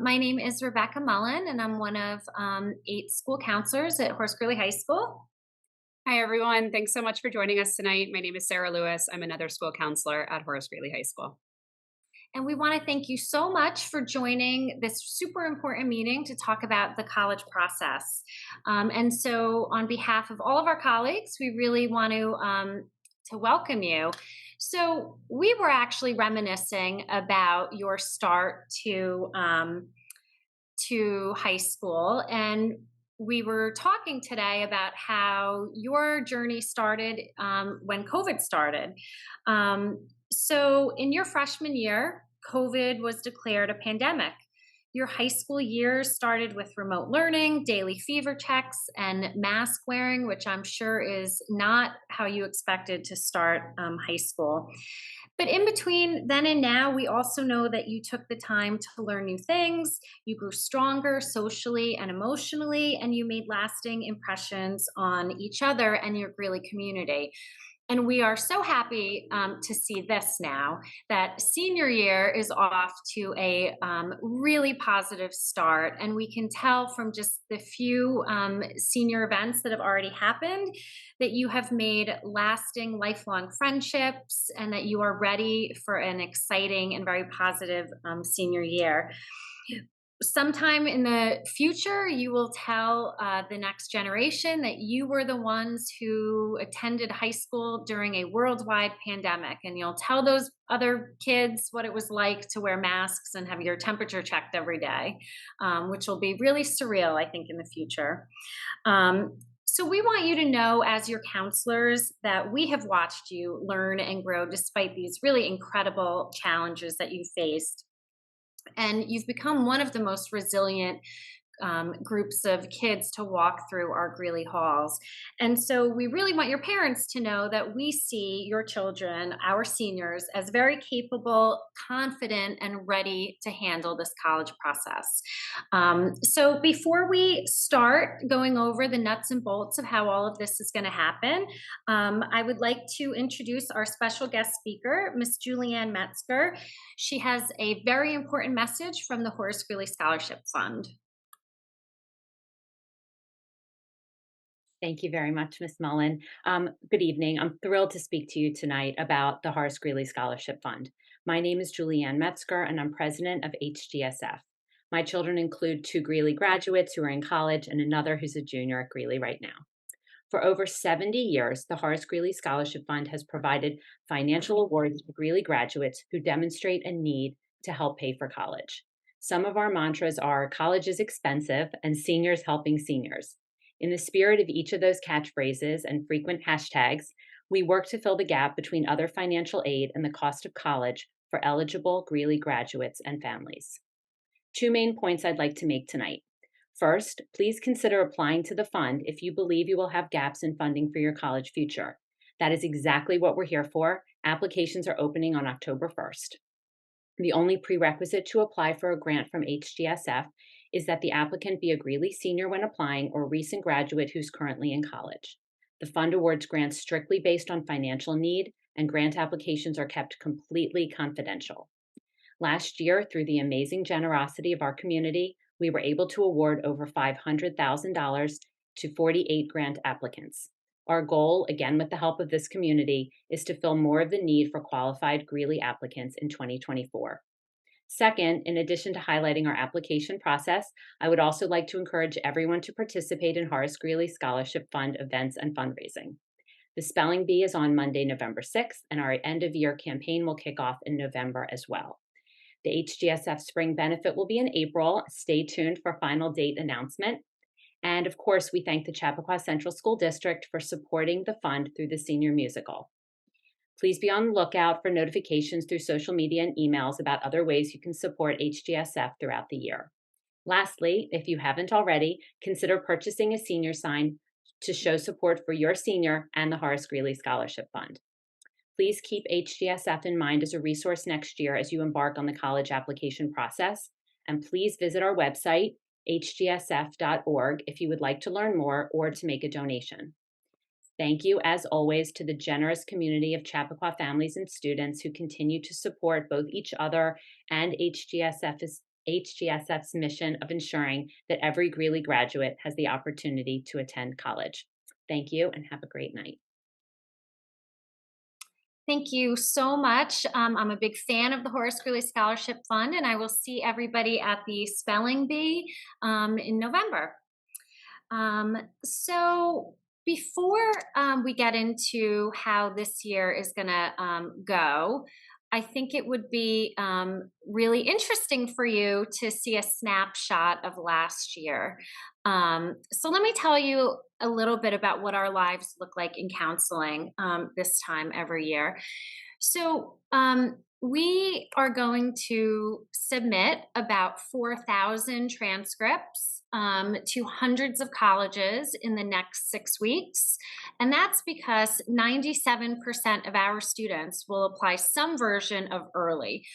My name is Rebecca Mullen, and I'm one of 8 school counselors at Horace Greeley High School. Hi, everyone. Thanks so much for joining us tonight. My name is Sarah Lewis. I'm another school counselor at Horace Greeley High School. And we want to thank you so much for joining this super important meeting to talk about the college process. On behalf of all of our colleagues, we really want to welcome you. So, we were actually reminiscing about your start to high school, and we were talking today about how your journey started when COVID started. In your freshman year, COVID was declared a pandemic. Your high school years started with remote learning, daily fever checks, and mask wearing, which I'm sure is not how you expected to start high school. But in between then and now, we also know that you took the time to learn new things, you grew stronger socially and emotionally, and you made lasting impressions on each other and your Greeley community. And we are so happy to see this now that senior year is off to a really positive start. And we can tell from just the few senior events that have already happened that you have made lasting, lifelong friendships and that you are ready for an exciting and very positive senior year. Sometime in the future, you will tell the next generation that you were the ones who attended high school during a worldwide pandemic. And you'll tell those other kids what it was like to wear masks and have your temperature checked every day, which will be really surreal, I think, in the future. We want you to know, as your counselors, that we have watched you learn and grow despite these really incredible challenges that you faced. And you've become one of the most resilient groups of kids to walk through our Greeley halls. And so we really want your parents to know that we see your children, our seniors, as very capable, confident, and ready to handle this college process. So before we start going over the nuts and bolts of how all of this is going to happen, I would like to introduce our special guest speaker, Miss Julianne Metzger. She has a very important message from the Horace Greeley Scholarship Fund. Thank you very much, Ms. Mullen. Good evening. I'm thrilled to speak to you tonight about the Horace Greeley Scholarship Fund. My name is Julianne Metzger, and I'm president of HGSF. My children include 2 Greeley graduates who are in college and another who's a junior at Greeley right now. For over 70 years, the Horace Greeley Scholarship Fund has provided financial awards to Greeley graduates who demonstrate a need to help pay for college. Some of our mantras are college is expensive and seniors helping seniors. In the spirit of each of those catchphrases and frequent hashtags, we work to fill the gap between other financial aid and the cost of college for eligible Greeley graduates and families. 2 main points I'd like to make tonight. First, please consider applying to the fund if you believe you will have gaps in funding for your college future. That is exactly what we're here for. Applications are opening on October 1st. The only prerequisite to apply for a grant from HGSF is that the applicant be a Greeley senior when applying or a recent graduate who's currently in college. The fund awards grants strictly based on financial need, and grant applications are kept completely confidential. Last year, through the amazing generosity of our community, we were able to award over $500,000 to 48 grant applicants. Our goal, again with the help of this community, is to fill more of the need for qualified Greeley applicants in 2024. Second, in addition to highlighting our application process, I would also like to encourage everyone to participate in Horace Greeley Scholarship Fund events and fundraising. The Spelling Bee is on Monday, November 6th, and our end-of-year campaign will kick off in November as well. The HGSF Spring Benefit will be in April. Stay tuned for final date announcement. And of course, we thank the Chappaqua Central School District for supporting the fund through the senior musical. Please be on the lookout for notifications through social media and emails about other ways you can support HGSF throughout the year. Lastly, if you haven't already, consider purchasing a senior sign to show support for your senior and the Horace Greeley Scholarship Fund. Please keep HGSF in mind as a resource next year as you embark on the college application process. And please visit our website, hgsf.org, if you would like to learn more or to make a donation. Thank you, as always, to the generous community of Chappaqua families and students who continue to support both each other and HGSF HGSF's mission of ensuring that every Greeley graduate has the opportunity to attend college. Thank you and have a great night. Thank you so much. I'm a big fan of the Horace Greeley Scholarship Fund, and I will see everybody at the spelling bee in November. So before we get into how this year is going to go, I think it would be really interesting for you to see a snapshot of last year. So let me tell you a little bit about what our lives look like in counseling this time every year. So we are going to submit about 4,000 transcripts to hundreds of colleges in the next 6 weeks. And that's because 97% of our students will apply some version of early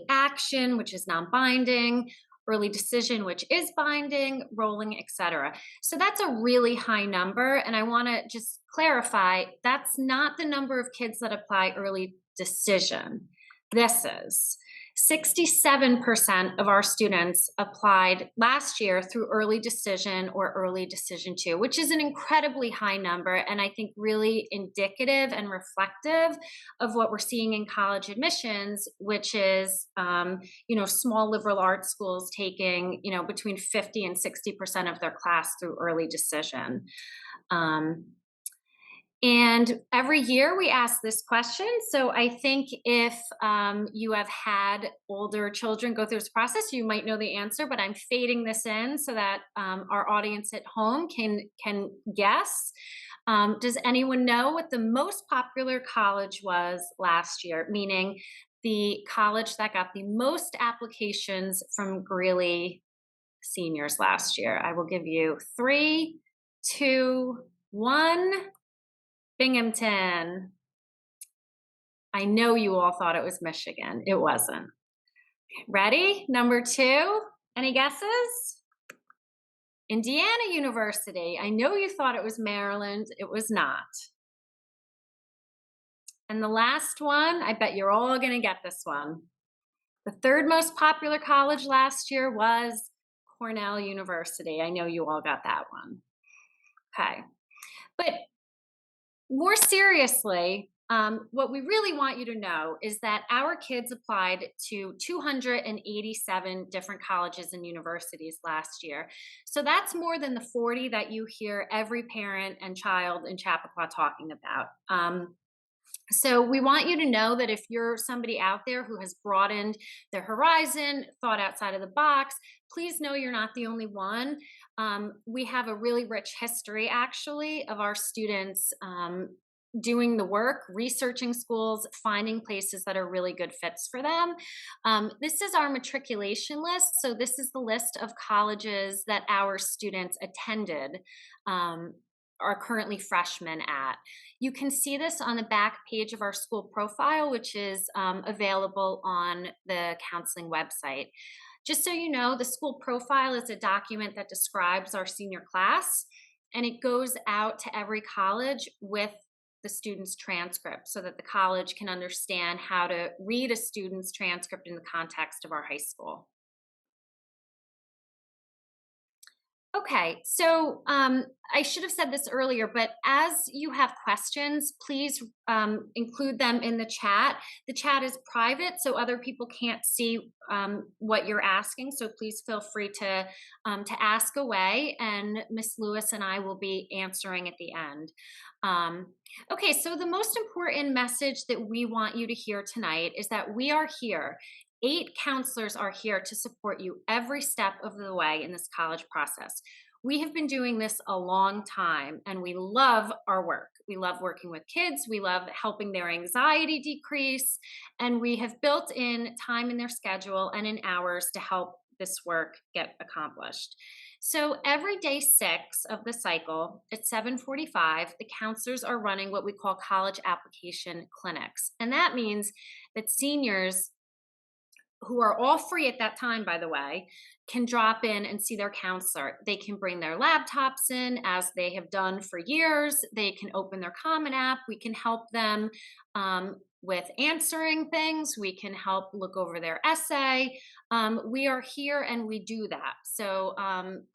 action, which is non-binding, early decision, which is binding, rolling, etc. So that's a really high number. And I want to just clarify, that's not the number of kids that apply early decision. This is 67% of our students applied last year through early decision or early decision two, which is an incredibly high number. And I think really indicative and reflective of what we're seeing in college admissions, which is, small liberal arts schools taking, between 50 and 60% of their class through early decision. And every year we ask this question. So I think if you have had older children go through this process, you might know the answer, but I'm fading this in so that our audience at home can guess. Does anyone know what the most popular college was last year? Meaning the college that got the most applications from Greeley seniors last year. I will give you 3, 2, 1. Binghamton. I know you all thought it was Michigan. It wasn't. Ready? Number 2. Any guesses? Indiana University. I know you thought it was Maryland. It was not. And the last one, I bet you're all going to get this one. The third most popular college last year was Cornell University. I know you all got that one. Okay. But more seriously, what we really want you to know is that our kids applied to 287 different colleges and universities last year. So that's more than the 40 that you hear every parent and child in Chappaqua talking about. So we want you to know that if you're somebody out there who has broadened their horizon, thought outside of the box, please know you're not the only one. We have a really rich history, actually, of our students doing the work, researching schools, finding places that are really good fits for them. This is our matriculation list. So this is the list of colleges that our students attended, are currently freshmen at. You can see this on the back page of our school profile, which is available on the counseling website. Just so you know, the school profile is a document that describes our senior class, and it goes out to every college with the student's transcript so that the college can understand how to read a student's transcript in the context of our high school. Okay, so I should have said this earlier, but as you have questions, please include them in the chat. The chat is private, so other people can't see what you're asking. So please feel free to ask away, and Miss Lewis and I will be answering at the end. Okay, so the most important message that we want you to hear tonight is that we are here. 8 counselors are here to support you every step of the way in this college process. We have been doing this a long time, and we love our work. We love working with kids. We love helping their anxiety decrease, and we have built in time in their schedule and in hours to help this work get accomplished. So every day 6 of the cycle at 7:45, the counselors are running what we call college application clinics. And that means that seniors, who are all free at that time, by the way, can drop in and see their counselor. They can bring their laptops in, as they have done for years. They can open their Common App. We can help them with answering things. We can help look over their essay. We are here and we do that. So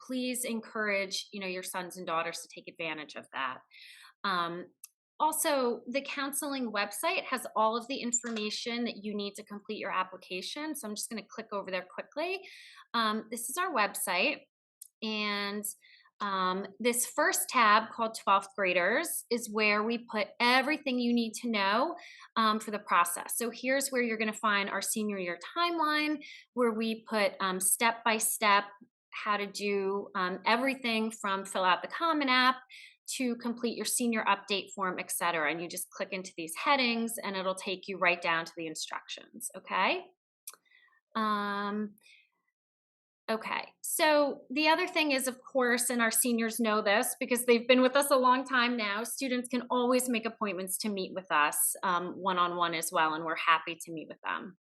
please encourage, your sons and daughters to take advantage of that. Um, Also, the counseling website has all of the information that you need to complete your application. So I'm just going to click over there quickly. This is our website. And this first tab called 12th graders is where we put everything you need to know for the process. So here's where you're going to find our senior year timeline, where we put step by step how to do everything from fill out the Common App to complete your senior update form, etc. And you just click into these headings and it'll take you right down to the instructions. Okay. Um, Okay. So the other thing is, of course, and our seniors know this because they've been with us a long time now, students can always make appointments to meet with us one on one as well, and we're happy to meet with them.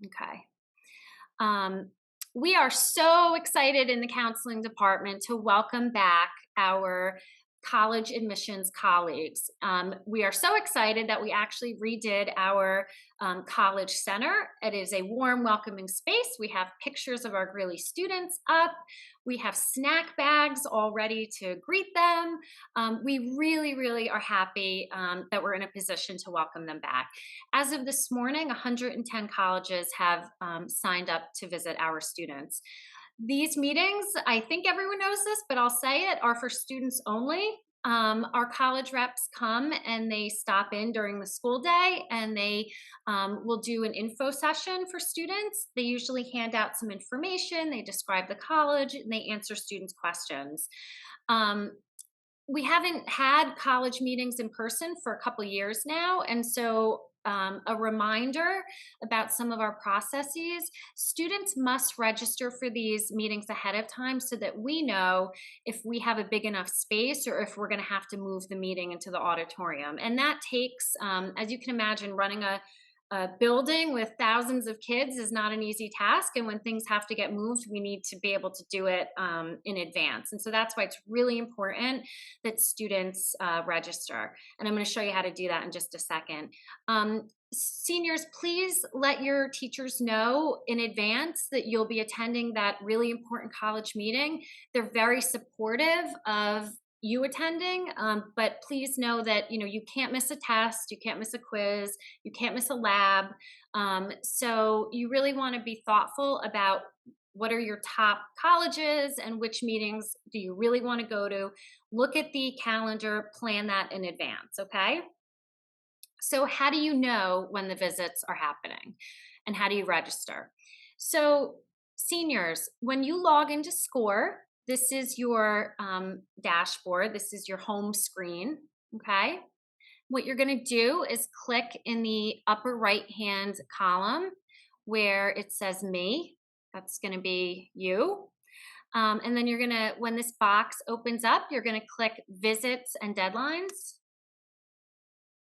Okay. Um, we are so excited in the counseling department to welcome back our college admissions colleagues. We are so excited that we actually redid our college center. It is a warm, welcoming space. We have pictures of our Greeley students up. We have snack bags all ready to greet them. We really, really are happy that we're in a position to welcome them back. As of this morning, 110 colleges have signed up to visit our students. These meetings, I think everyone knows this, but I'll say it, are for students only. Our college reps come and they stop in during the school day and they will do an info session for students. They usually hand out some information, they describe the college, and they answer students' questions. Um, we haven't had college meetings in person for a couple years now, and so a reminder about some of our processes. Students must register for these meetings ahead of time so that we know if we have a big enough space or if we're going to have to move the meeting into the auditorium. And that takes, as you can imagine, running a building with thousands of kids is not an easy task. And when things have to get moved, we need to be able to do it in advance. And so that's why it's really important that students register. And I'm going to show you how to do that in just a second. Seniors, please let your teachers know in advance that you'll be attending that really important college meeting. They're very supportive of you attending, but please know that you can't miss a test, you can't miss a quiz, you can't miss a lab. So you really want to be thoughtful about what are your top colleges and which meetings do you really want to go to. Look at the calendar, plan that in advance. Okay. So how do you know when the visits are happening and how do you register? So seniors, when you log into SCORE, this is your dashboard. This is your home screen. Okay. What you're going to do is click in the upper right hand column where it says me. That's going to be you. And then you're going to, when this box opens up, you're going to click visits and deadlines.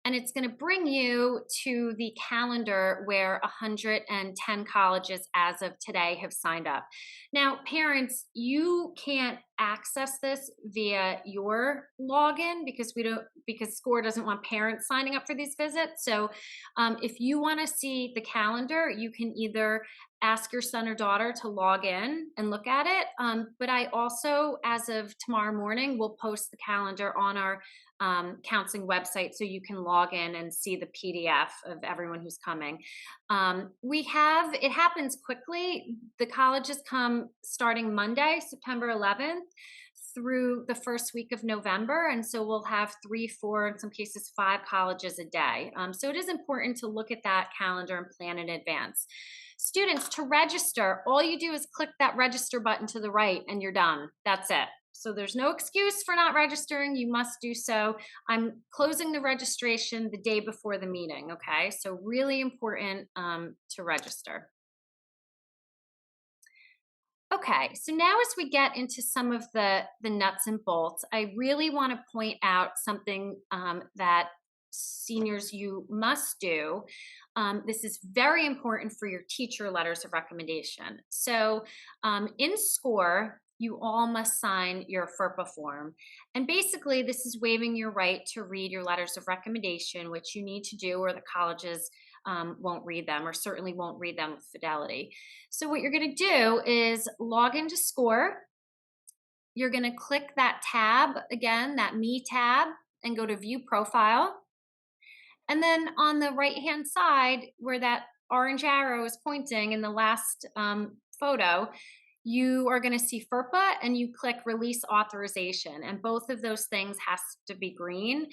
And it's going to bring you to the calendar where 110 colleges as of today have signed up. Now, parents, you can't access this via your login because SCORE doesn't want parents signing up for these visits. So if you want to see the calendar, you can either ask your son or daughter to log in and look at it. But I also, as of tomorrow morning, will post the calendar on our counseling website so you can log in and see the PDF of everyone who's coming. It happens quickly. The colleges come starting Monday, September 11th through the first week of November. And so we'll have 3, 4, in some cases 5 colleges a day. So it is important to look at that calendar and plan in advance. Students, to register, all you do is click that register button to the right and you're done. That's it. So there's no excuse for not registering. You must do so. I'm closing the registration the day before the meeting, okay? So really important to register. Okay, so now as we get into some of the nuts and bolts, I really want to point out something that seniors you must do. This is very important for your teacher letters of recommendation. So in SCORE, you all must sign your FERPA form. And basically, this is waiving your right to read your letters of recommendation, which you need to do, or the colleges won't read them, or certainly won't read them with fidelity. So, what you're going to do is log into SCORE. You're going to click that tab again, that Me tab, and go to View Profile. And then on the right-hand side, where that orange arrow is pointing in the last photo, you are going to see FERPA, and you click Release Authorization. And both of those things has to be green.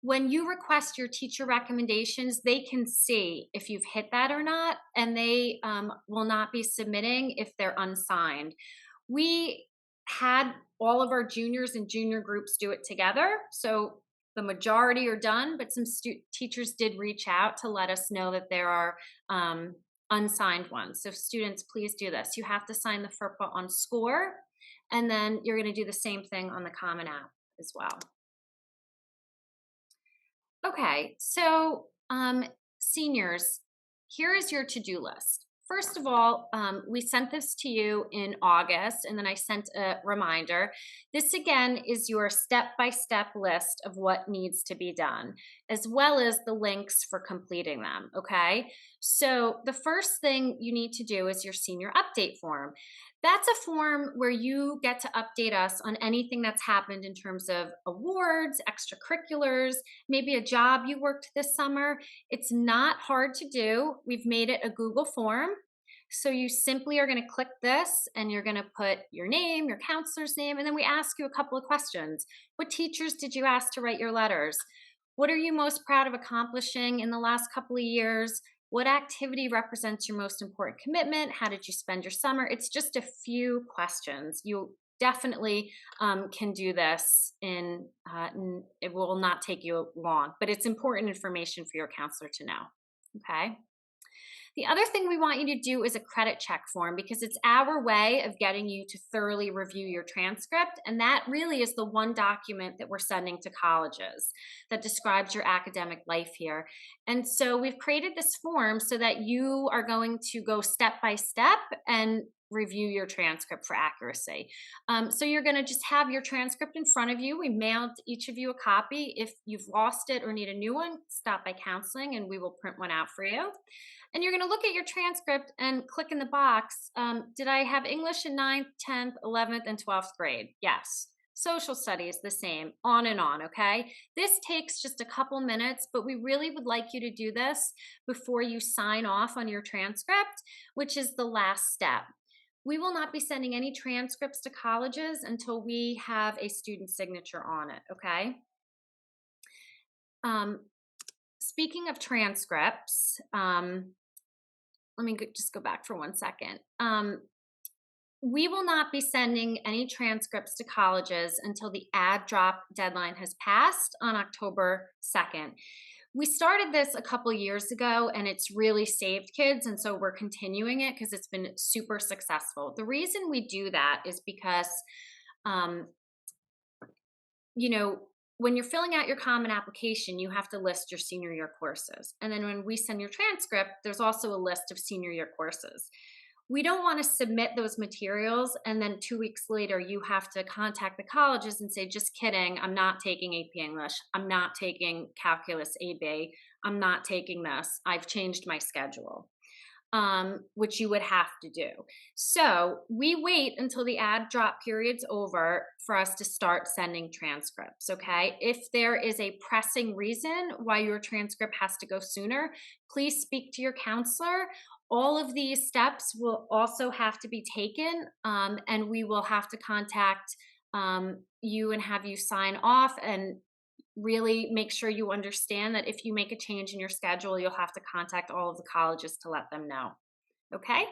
When you request your teacher recommendations, they can see if you've hit that or not, and they will not be submitting if they're unsigned. We had all of our juniors and junior groups do it together. So the majority are done, but some teachers did reach out to let us know that there are unsigned ones. So students, please do this. You have to sign the FERPA on SCORE, and then you're going to do the same thing on the Common App as well. Okay, so seniors, here is your to-do list. First of all, we sent this to you in August, and then I sent a reminder. This again is your step-by-step list of what needs to be done, as well as the links for completing them, okay? So the first thing you need to do is your senior update form. That's a form where you get to update us on anything that's happened in terms of awards, extracurriculars, maybe a job you worked this summer. It's not hard to do. We've made it a Google form. So you simply are going to click this, and you're going to put your name, your counselor's name, and then we ask you a couple of questions. What teachers did you ask to write your letters? What are you most proud of accomplishing in the last couple of years? What activity represents your most important commitment? How did you spend your summer? It's just a few questions. You definitely can do this it will not take you long, but it's important information for your counselor to know, okay? The other thing we want you to do is a credit check form, because it's our way of getting you to thoroughly review your transcript. And that really is the one document that we're sending to colleges that describes your academic life here. And so we've created this form so that you are going to go step by step and review your transcript for accuracy. So you're going to just have your transcript in front of you. We mailed each of you a copy. If you've lost it or need a new one, stop by counseling and we will print one out for you. And you're going to look at your transcript and click in the box. Did I have English in 9th, 10th, 11th, and 12th grade? Yes. Social studies, the same, on and on, okay? This takes just a couple minutes, but we really would like you to do this before you sign off on your transcript, which is the last step. We will not be sending any transcripts to colleges until we have a student signature on it, okay? Speaking of transcripts, let me just go back for 1 second. We will not be sending any transcripts to colleges until the add drop deadline has passed on October 2nd. We started this a couple years ago, and it's really saved kids, and so we're continuing it because it's been super successful. The reason we do that is because, when you're filling out your common application, you have to list your senior year courses. And then when we send your transcript, there's also a list of senior year courses. We don't want to submit those materials and then 2 weeks later you have to contact the colleges and say, just kidding, I'm not taking AP English, I'm not taking Calculus AB, I'm not taking this, I've changed my schedule. Which you would have to do. So we wait until the add drop period's over for us to start sending transcripts, okay? If there is a pressing reason why your transcript has to go sooner, please speak to your counselor. All of these steps will also have to be taken, and we will have to contact you and have you sign off and really make sure you understand that if you make a change in your schedule, you'll have to contact all of the colleges to let them know. Okay?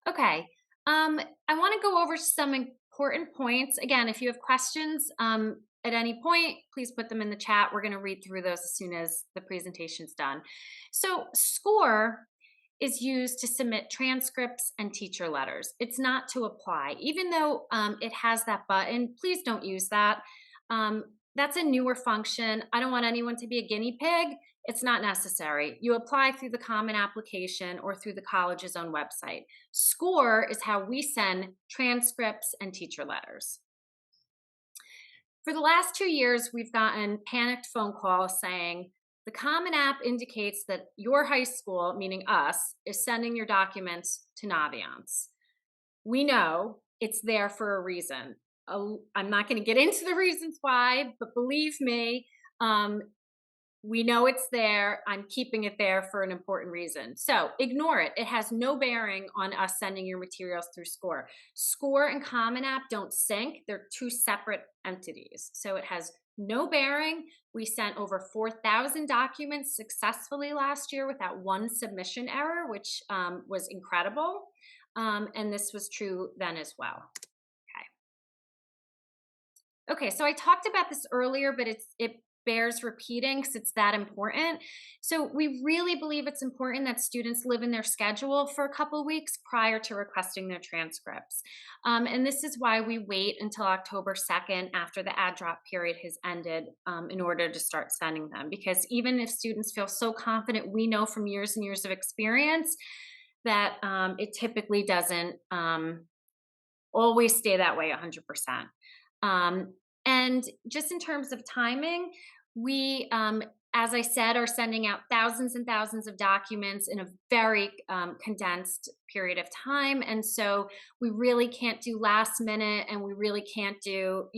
Okay. I want to go over some important points. Again, if you have questions at any point, please put them in the chat. We're going to read through those as soon as the presentation's done. So SCORE is used to submit transcripts and teacher letters. It's not to apply. Even though it has that button, please don't use that. That's a newer function. I don't want anyone to be a guinea pig. It's not necessary. You apply through the common application or through the college's own website. SCORE is how we send transcripts and teacher letters. For the last 2 years, we've gotten panicked phone calls saying the Common App indicates that your high school, meaning us, is sending your documents to Naviance. We know it's there for a reason. I'm not going to get into the reasons why, but believe me, um, we know it's there. I'm keeping it there for an important reason. So ignore it. It has no bearing on us sending your materials through SCORE. SCORE and Common App don't sync. They're two separate entities. So it has no bearing. We sent over 4,000 documents successfully last year without one submission error, which was incredible. And this was true then as well. Okay, so I talked about this earlier, but it bears repeating because it's that important. So we really believe it's important that students live in their schedule for a couple weeks prior to requesting their transcripts. And this is why we wait until October 2nd after the add drop period has ended in order to start sending them. Because even if students feel so confident, we know from years and years of experience that it typically doesn't always stay that way 100%. And just in terms of timing, we, as I said, are sending out thousands and thousands of documents in a very condensed period of time. And so we really can't do last minute, and we really can't do,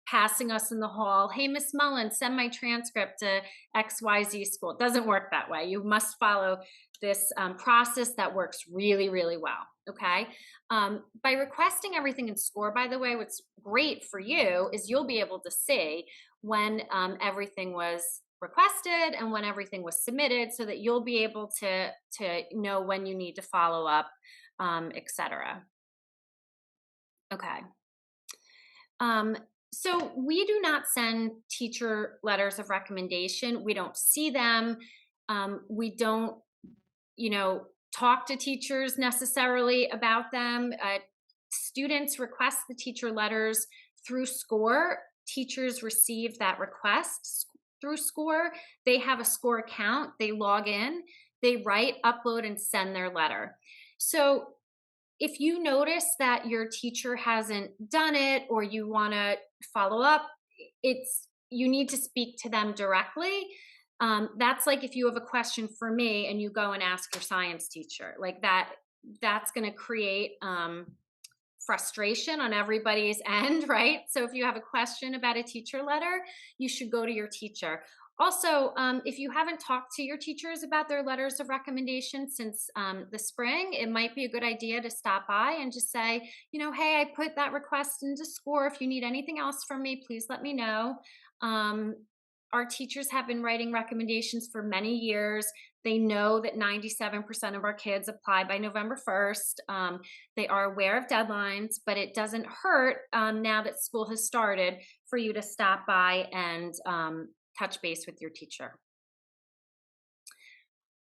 passing us in the hall, hey, Miss Mullen, send my transcript to XYZ school. It doesn't work that way. You must follow this process that works really, really well. Okay. By requesting everything in SCORE, by the way, what's great for you is you'll be able to see when everything was requested and when everything was submitted, so that you'll be able to know when you need to follow up, etc. Okay. So we do not send teacher letters of recommendation. We don't see them. We don't, talk to teachers necessarily about them. Students request the teacher letters through SCORE. Teachers receive that request through SCORE. They have a SCORE account. They log in, they write, upload, and send their letter. So if you notice that your teacher hasn't done it or you want to follow up, you need to speak to them directly. That's like if you have a question for me and you go and ask your science teacher, like that's going to create frustration on everybody's end, right? So if you have a question about a teacher letter, you should go to your teacher. Also, if you haven't talked to your teachers about their letters of recommendation since the spring, it might be a good idea to stop by and just say, hey, I put that request into SCORE. If you need anything else from me, please let me know. Our teachers have been writing recommendations for many years. They know that 97% of our kids apply by November 1st. They are aware of deadlines, but it doesn't hurt now that school has started for you to stop by and touch base with your teacher.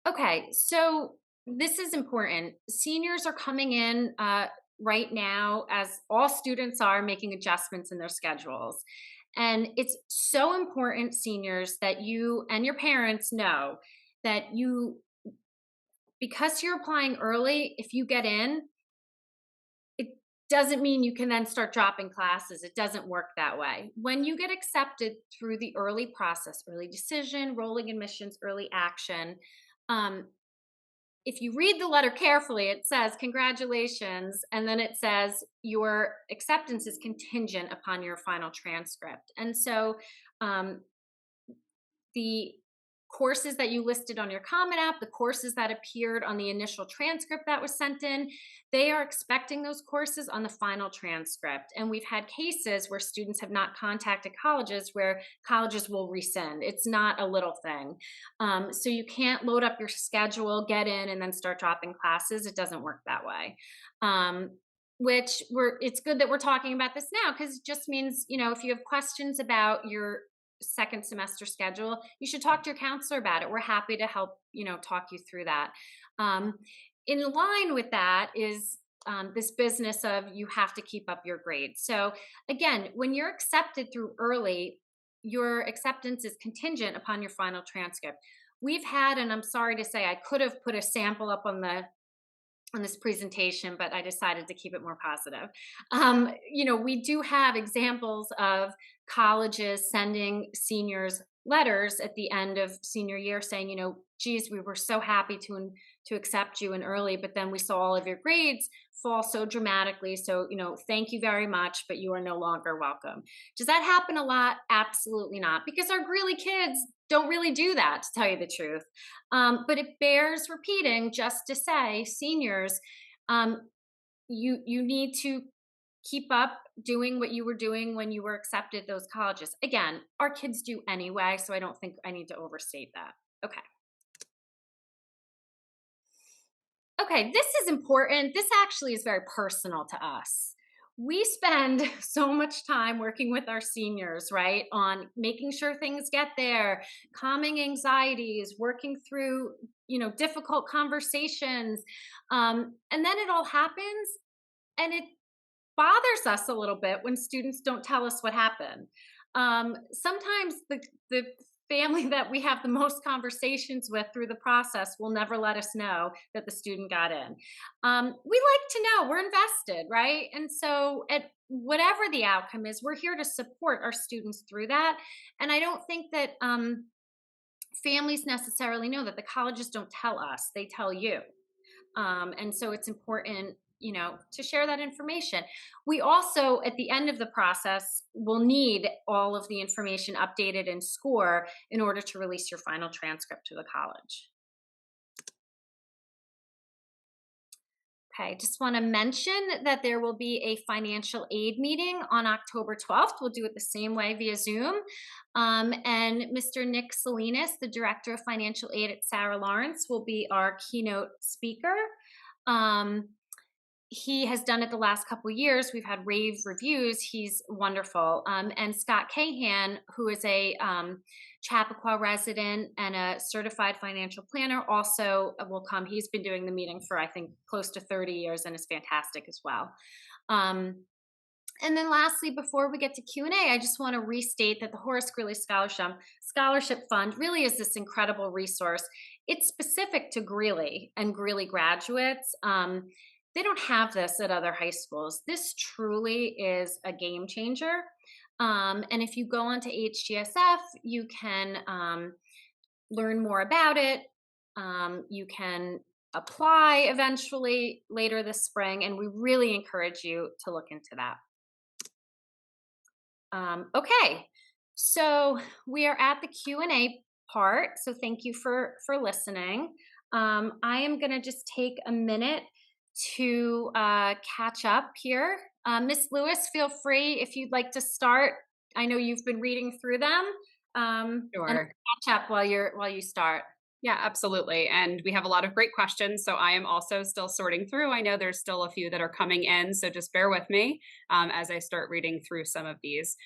Okay, so this is important. Seniors are coming in right now, as all students are, making adjustments in their schedules. And it's so important, seniors, that you and your parents know that because you're applying early, if you get in, it doesn't mean you can then start dropping classes. It doesn't work that way. When you get accepted through the early process, early decision, rolling admissions, early action, if you read the letter carefully, it says, congratulations, and then it says your acceptance is contingent upon your final transcript. And so the courses that you listed on your Common App, the courses that appeared on the initial transcript that was sent in, they are expecting those courses on the final transcript. And we've had cases where students have not contacted colleges, where colleges will resend. It's not a little thing. So you can't load up your schedule, get in, and then start dropping classes. It doesn't work that way. It's good that we're talking about this now, because it just means, if you have questions about your second semester schedule, you should talk to your counselor about it. We're happy to help, talk you through that. In line with that is this business of you have to keep up your grades. So again, when you're accepted through early, your acceptance is contingent upon your final transcript. We've had, and I'm sorry to say, I could have put a sample up on this presentation, but I decided to keep it more positive. We do have examples of colleges sending seniors letters at the end of senior year saying, geez, we were so happy to accept you in early, but then we saw all of your grades fall so dramatically. So, thank you very much, but you are no longer welcome. Does that happen a lot? Absolutely not, because our Greeley kids don't really do that, to tell you the truth. But it bears repeating just to say, seniors, you need to keep up doing what you were doing when you were accepted those colleges. Again, our kids do anyway, so I don't think I need to overstate that. Okay. Okay, this is important. This actually is very personal to us. We spend so much time working with our seniors, right, on making sure things get there, calming anxieties, working through, difficult conversations. And then it all happens and it bothers us a little bit when students don't tell us what happened. Sometimes the family that we have the most conversations with through the process will never let us know that the student got in. We like to know, we're invested, right? And so, at whatever the outcome is, we're here to support our students through that. And I don't think that families necessarily know that. The colleges don't tell us, they tell you. And so it's important, to share that information. We also, at the end of the process, will need all of the information updated in SCORE in order to release your final transcript to the college. Okay, just want to mention that there will be a financial aid meeting on October 12th. We'll do it the same way via Zoom. And Mr. Nick Salinas, the Director of Financial Aid at Sarah Lawrence, will be our keynote speaker. He has done it the last couple of years. We've had rave reviews. He's wonderful. And Scott Cahan, who is a Chappaqua resident and a certified financial planner, also will come. He's been doing the meeting for, I think, close to 30 years and is fantastic as well. And then lastly, before we get to Q&A, I just want to restate that the Horace Greeley Scholarship Fund really is this incredible resource. It's specific to Greeley and Greeley graduates. They don't have this at other high schools. This truly is a game changer. And if you go onto HGSF, you can learn more about it. You can apply eventually later this spring, and we really encourage you to look into that. Okay, so we are at the Q&A part. So thank you for listening. I am going to just take a minute to catch up here. Miss Lewis, feel free if you'd like to start. I know you've been reading through them. Sure. And catch up while you start. Yeah, absolutely. And we have a lot of great questions. So I am also still sorting through. I know there's still a few that are coming in. So just bear with me as I start reading through some of these.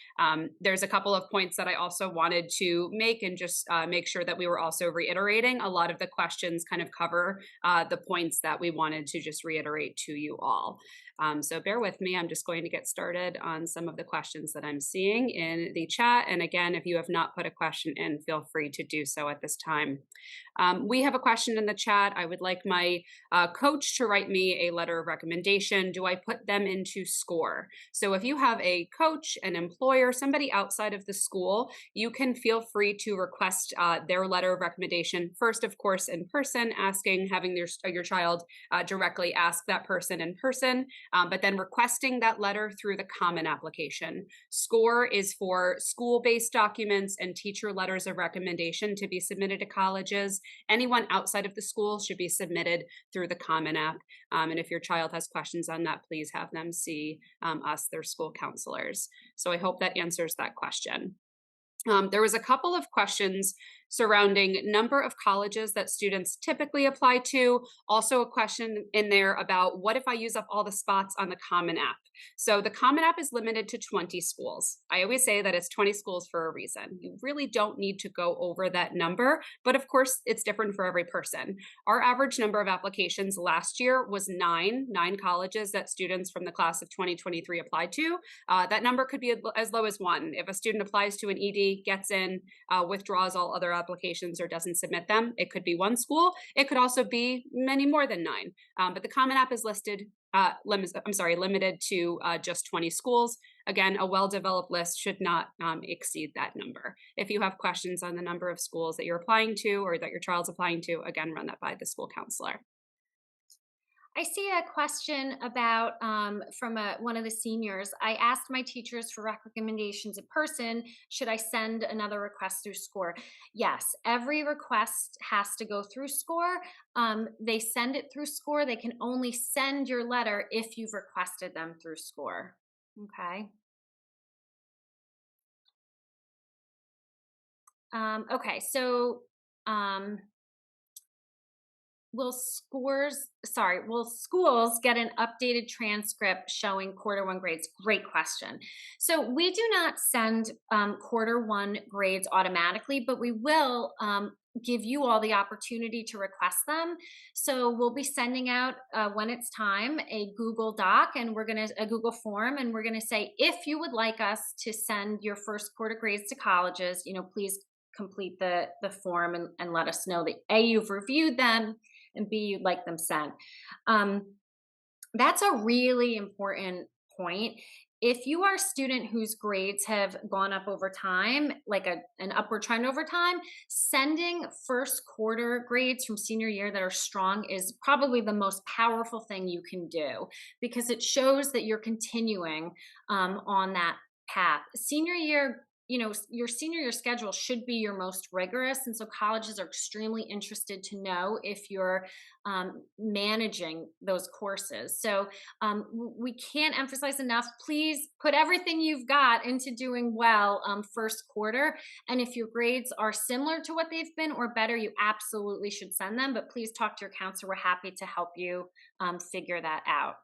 There's a couple of points that I also wanted to make and just make sure that we were also reiterating. A lot of the questions kind of cover the points that we wanted to just reiterate to you all. So bear with me. I'm just going to get started on some of the questions that I'm seeing in the chat. And again, if you have not put a question in, feel free to do so at this time. We have a question in the chat. I would like my coach to write me a letter of recommendation. Do I put them into SCORE? So if you have a coach, an employer, somebody outside of the school, you can feel free to request their letter of recommendation. First, of course, in person, having your child directly ask that person in person. But then requesting that letter through the Common application. SCORE is for school-based documents and teacher letters of recommendation to be submitted to colleges. Anyone outside of the school should be submitted through the Common app. And if your child has questions on that, please have them see us, their school counselors. So I hope that answers that question. There was a couple of questions surrounding number of colleges that students typically apply to. Also a question in there about what if I use up all the spots on the Common App? So the Common App is limited to 20 schools. I always say that it's 20 schools for a reason. You really don't need to go over that number, but of course it's different for every person. Our average number of applications last year was nine colleges that students from the class of 2023 applied to. That number could be as low as one. If a student applies to an ED, gets in, withdraws all other applications or doesn't submit them, it could be one school. It could also be many more than nine. But the Common App is limited to just 20 schools. Again, a well-developed list should not exceed that number. If you have questions on the number of schools that you're applying to or that your child's applying to, again, run that by the school counselor. I see a question about from one of the seniors. I asked my teachers for recommendations in person. Should I send another request through SCORE? Yes, every request has to go through SCORE. They send it through SCORE. They can only send your letter if you've requested them through SCORE. Okay. Okay, so will schools get an updated transcript showing quarter one grades? Great question. So we do not send quarter one grades automatically, but we will give you all the opportunity to request them. So we'll be sending out when it's time a Google Doc, and a Google form, and we're gonna say, if you would like us to send your first quarter grades to colleges, please complete the form and let us know that A, you've reviewed them, and B, you'd like them sent. That's a really important point. If you are a student whose grades have gone up over time, like an upward trend over time, sending first quarter grades from senior year that are strong is probably the most powerful thing you can do, because it shows that you're continuing on that path. Senior year, your senior year schedule should be your most rigorous. And so colleges are extremely interested to know if you're managing those courses. So we can't emphasize enough, please put everything you've got into doing well first quarter. And if your grades are similar to what they've been or better, you absolutely should send them. But please talk to your counselor. We're happy to help you figure that out.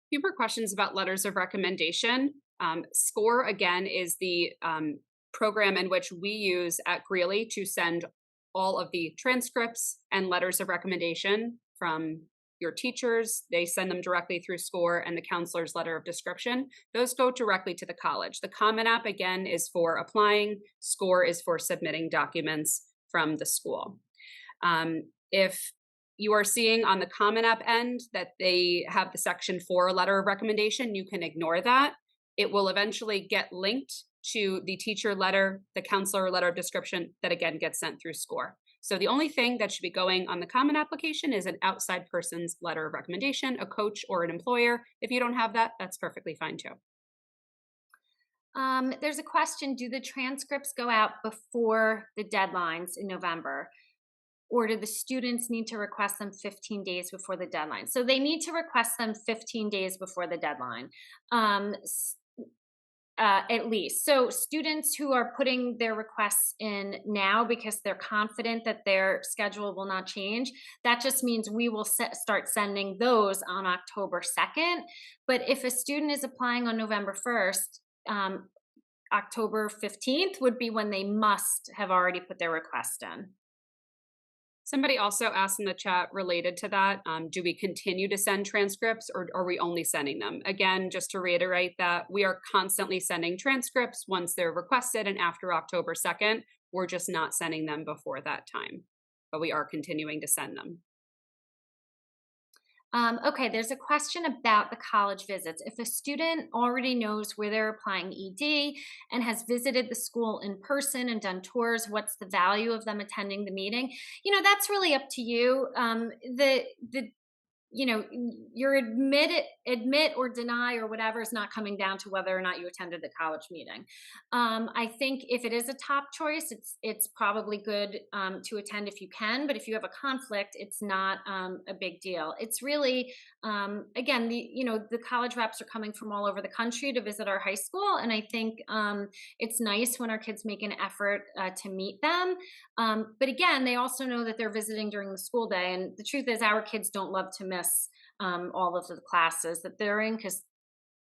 Few more questions about letters of recommendation. SCORE, again, is the program in which we use at Greeley to send all of the transcripts and letters of recommendation from your teachers. They send them directly through SCORE, and the counselor's letter of description. Those go directly to the college. The Common App, again, is for applying. SCORE is for submitting documents from the school. If you are seeing on the Common App end that they have the section 4 letter of recommendation, you can ignore that. It will eventually get linked to the teacher letter, the counselor letter of description that again gets sent through SCORE. So the only thing that should be going on the Common application is an outside person's letter of recommendation, a coach or an employer. If you don't have that, that's perfectly fine too. There's a question, do the transcripts go out before the deadlines in November? Or do the students need to request them 15 days before the deadline? So they need to request them 15 days before the deadline, at least. So students who are putting their requests in now because they're confident that their schedule will not change, that just means we will start sending those on October 2nd. But if a student is applying on November 1st, October 15th would be when they must have already put their request in. Somebody also asked in the chat related to that, do we continue to send transcripts or are we only sending them? Again, just to reiterate that we are constantly sending transcripts once they're requested and after October 2nd, we're just not sending them before that time, but we are continuing to send them. Okay, there's a question about the college visits. If a student already knows where they're applying ED and has visited the school in person and done tours, what's the value of them attending the meeting? That's really up to you. The your admit or deny or whatever is not coming down to whether or not you attended the college meeting. I think if it is a top choice, it's probably good to attend if you can. But if you have a conflict, it's not a big deal. It's really again, the college reps are coming from all over the country to visit our high school, and I think it's nice when our kids make an effort to meet them. But again, they also know that they're visiting during the school day. And the truth is, our kids don't love to miss all of the classes that they're in because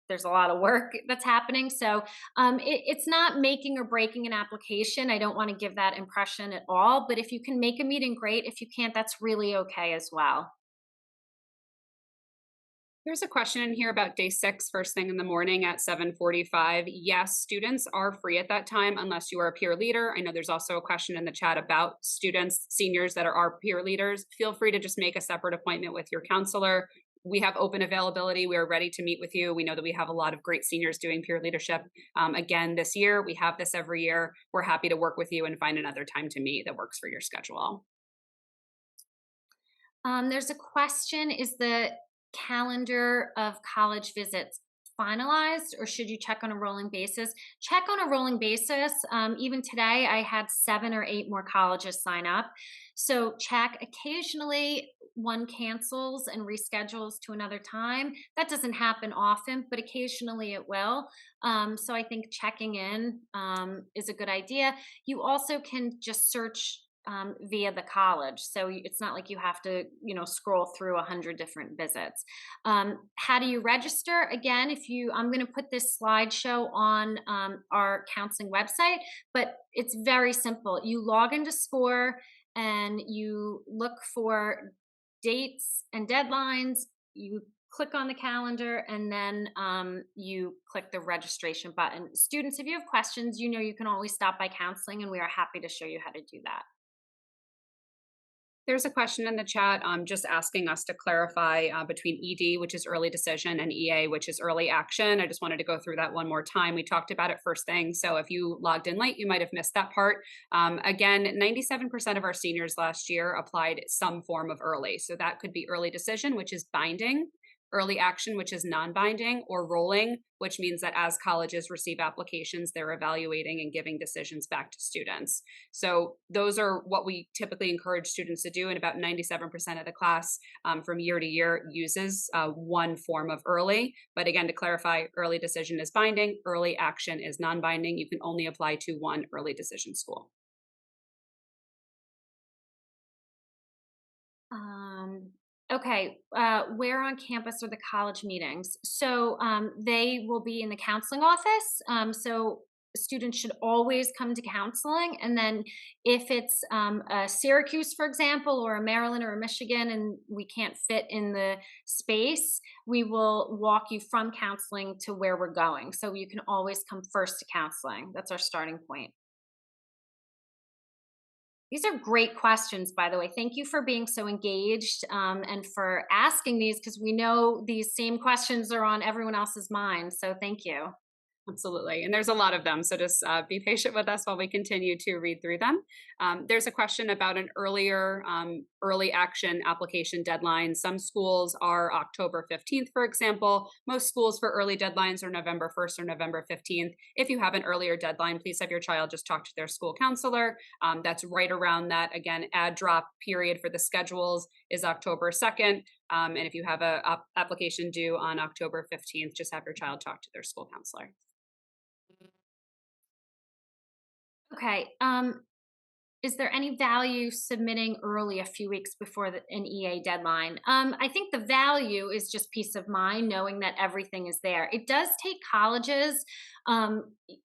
there's a lot of work that's happening. So it's not making or breaking an application. I don't want to give that impression at all. But if you can make a meeting, great. If you can't, that's really okay as well. There's a question in here about day 6, first thing in the morning at 7:45. Yes, students are free at that time unless you are a peer leader. I know there's also a question in the chat about students, seniors that are our peer leaders. Feel free to just make a separate appointment with your counselor. We have open availability. We are ready to meet with you. We know that we have a lot of great seniors doing peer leadership. Again, this year, we have this every year. We're happy to work with you and find another time to meet that works for your schedule. There's a question: is the calendar of college visits finalized, or should you check on a rolling basis? Check on a rolling basis. Even today, I had 7 or 8 more colleges sign up. So check. Occasionally, one cancels and reschedules to another time. That doesn't happen often, but occasionally it will. So I think checking in is a good idea. You also can just search via the college. So it's not like you have to, scroll through 100 different visits. How do you register? Again, I'm going to put this slideshow on our counseling website, but it's very simple. You log into SCORE and you look for dates and deadlines. You click on the calendar and then you click the registration button. Students, if you have questions, you can always stop by counseling and we are happy to show you how to do that. There's a question in the chat just asking us to clarify between ED, which is early decision, and EA, which is early action. I just wanted to go through that one more time. We talked about it first thing. So if you logged in late, you might have missed that part. Again, 97% of our seniors last year applied some form of early. So that could be early decision, which is binding, early action, which is non-binding, or rolling, which means that as colleges receive applications, they're evaluating and giving decisions back to students. So those are what we typically encourage students to do, and about 97% of the class from year to year uses one form of early. But again, to clarify, early decision is binding, early action is non-binding. You can only apply to one early decision school. Okay, where on campus are the college meetings? So they will be in the counseling office. So students should always come to counseling. And then if it's a Syracuse, for example, or a Maryland or a Michigan, and we can't fit in the space, we will walk you from counseling to where we're going. So you can always come first to counseling. That's our starting point. These are great questions, by the way. Thank you for being so engaged and for asking these because we know these same questions are on everyone else's mind. So thank you. Absolutely. And there's a lot of them. So just be patient with us while we continue to read through them. There's a question about an early action application deadline. Some schools are October 15th, for example. Most schools for early deadlines are November 1st or November 15th. If you have an earlier deadline, please have your child just talk to their school counselor. That's right around that. Again, add drop period for the schedules is October 2nd. And if you have a application due on October 15th, just have your child talk to their school counselor. Okay. Is there any value submitting early a few weeks before an EA deadline? I think the value is just peace of mind, knowing that everything is there. It does take colleges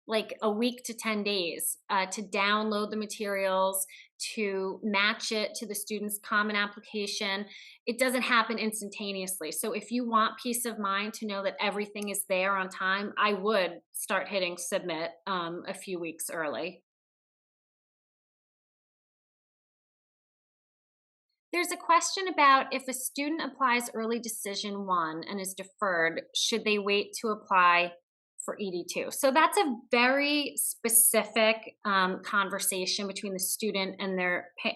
like a week to 10 days to download the materials, to match it to the student's common application. It doesn't happen instantaneously. So if you want peace of mind to know that everything is there on time, I would start hitting submit a few weeks early. There's a question about if a student applies early decision one and is deferred, should they wait to apply for ED2. So that's a very specific conversation between the student and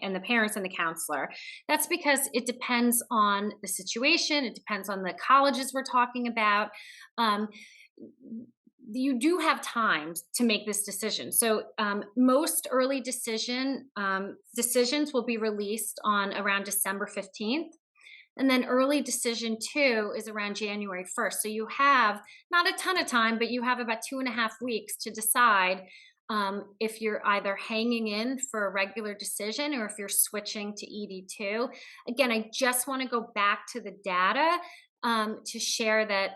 and the parents and the counselor. That's because it depends on the situation. It depends on the colleges we're talking about. Um, you do have time to make this decision. So most early decisions will be released on around December 15th. And then early decision two is around January 1st. So you have not a ton of time, but you have about 2.5 weeks to decide if you're either hanging in for a regular decision or if you're switching to ED2. Again, I just want to go back to the data to share that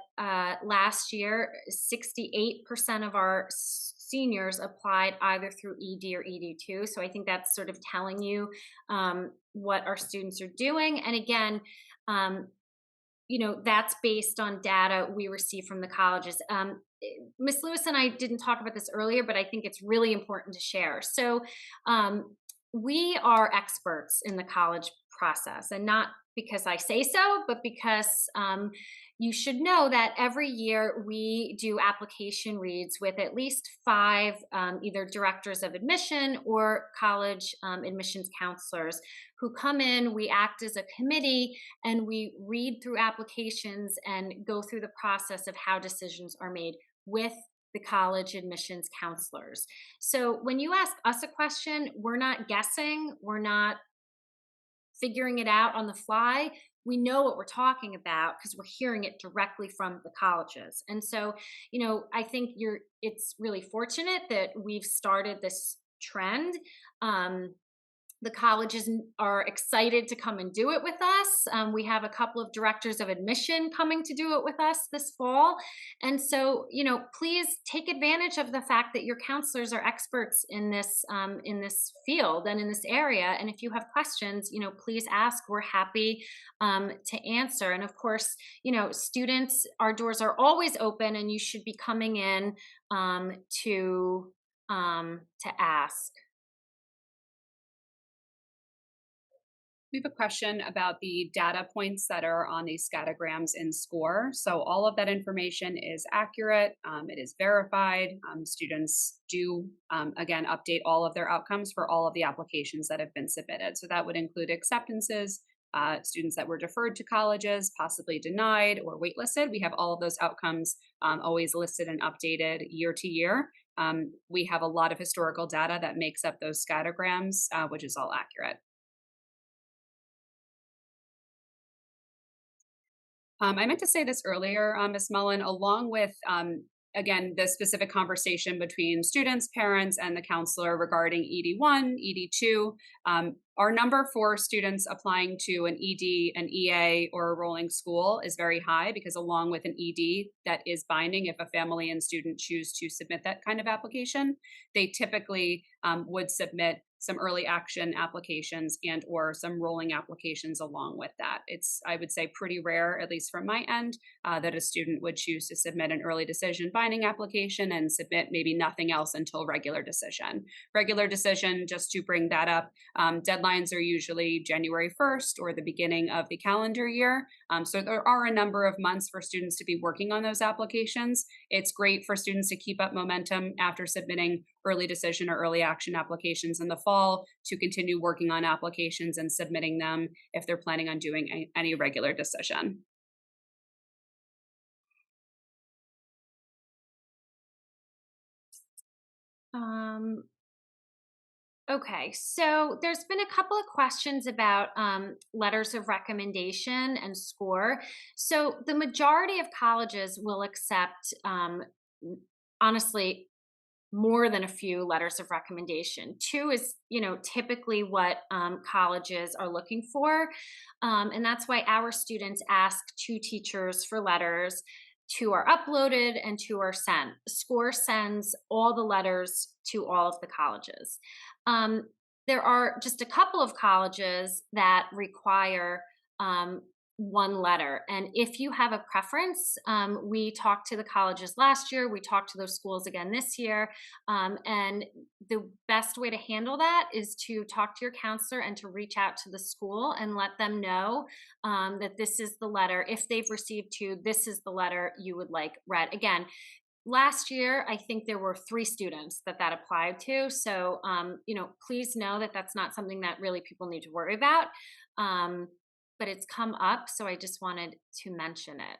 last year, 68% of our seniors applied either through ED or ED2. So I think that's sort of telling you what our students are doing. And again, um, that's based on data we receive from the colleges. Miss Lewis and I didn't talk about this earlier, but I think it's really important to share. So we are experts in the college process, and not because I say so, but because you should know that every year we do application reads with at least five either directors of admission or college admissions counselors who come in. We act as a committee and we read through applications and go through the process of how decisions are made with the college admissions counselors. So when you ask us a question, we're not guessing, we're not figuring it out on the fly. We know what we're talking about because we're hearing it directly from the colleges. And so, I think it's really fortunate that we've started this trend. The colleges are excited to come and do it with us. We have a couple of directors of admission coming to do it with us this fall. And so, please take advantage of the fact that your counselors are experts in this field and in this area. And if you have questions, please ask. We're happy to answer. And of course, students, our doors are always open, and you should be coming in to ask. We have a question about the data points that are on these scatograms in SCORE. So all of that information is accurate. It is verified. Students do, again, update all of their outcomes for all of the applications that have been submitted. So that would include acceptances, students that were deferred to colleges, possibly denied or waitlisted. We have all of those outcomes always listed and updated year to year. We have a lot of historical data that makes up those scatograms, which is all accurate. I meant to say this earlier, Ms. Mullen, along with, again, the specific conversation between students, parents, and the counselor regarding ED1, ED2. Our number for students applying to an ED, an EA, or a rolling school is very high because along with an ED that is binding, if a family and student choose to submit that kind of application, they typically would submit some early action applications and or some rolling applications along with that. It's, I would say, pretty rare, at least from my end, that a student would choose to submit an early decision binding application and submit maybe nothing else until regular decision. Regular decision, just to bring that up, deadlines are usually January 1st or the beginning of the calendar year. So there are a number of months for students to be working on those applications. It's great for students to keep up momentum after submitting early decision or early action applications in the fall to continue working on applications and submitting them if they're planning on doing any regular decision. Um, okay, so there's been a couple of questions about letters of recommendation and SCORE. So the majority of colleges will accept, honestly, more than a few letters of recommendation. Two is, typically what colleges are looking for. And that's why our students ask two teachers for letters. Two are uploaded and two are sent. SCORE sends all the letters to all of the colleges. There are just a couple of colleges that require one letter. And if you have a preference, we talked to the colleges last year, we talked to those schools again this year. And the best way to handle that is to talk to your counselor and to reach out to the school and let them know that this is the letter. If they've received two, this is the letter you would like read. Again, last year, I think there were 3 students that applied to, so, please know that that's not something that really people need to worry about, um, but it's come up, so I just wanted to mention it.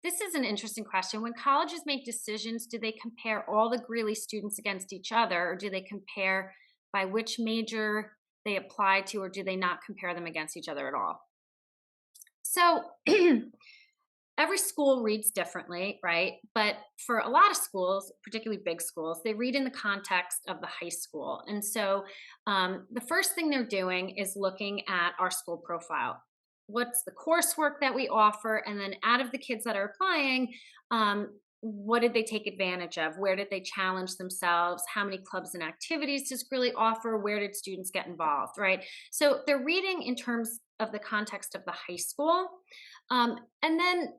This is an interesting question. When colleges make decisions, do they compare all the Greeley students against each other, or do they compare by which major they applied to, or do they not compare them against each other at all? So every school reads differently, right? But for a lot of schools, particularly big schools, they read in the context of the high school. And so the first thing they're doing is looking at our school profile. What's the coursework that we offer? And then out of the kids that are applying, what did they take advantage of? Where did they challenge themselves? How many clubs and activities does Greeley offer? Where did students get involved, right? So they're reading in terms of the context of the high school. And then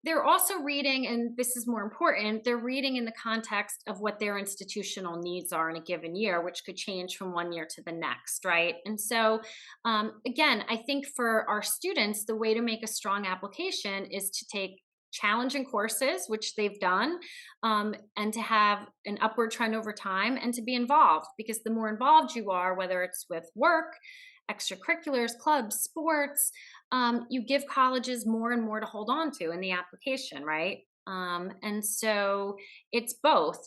they're also reading, and this is more important, they're reading in the context of what their institutional needs are in a given year, which could change from one year to the next, right? And so, again, I think for our students, the way to make a strong application is to take challenging courses, which they've done, and to have an upward trend over time and to be involved, because the more involved you are, whether it's with work, extracurriculars, clubs, sports, you give colleges more and more to hold on to in the application, right? And so it's both.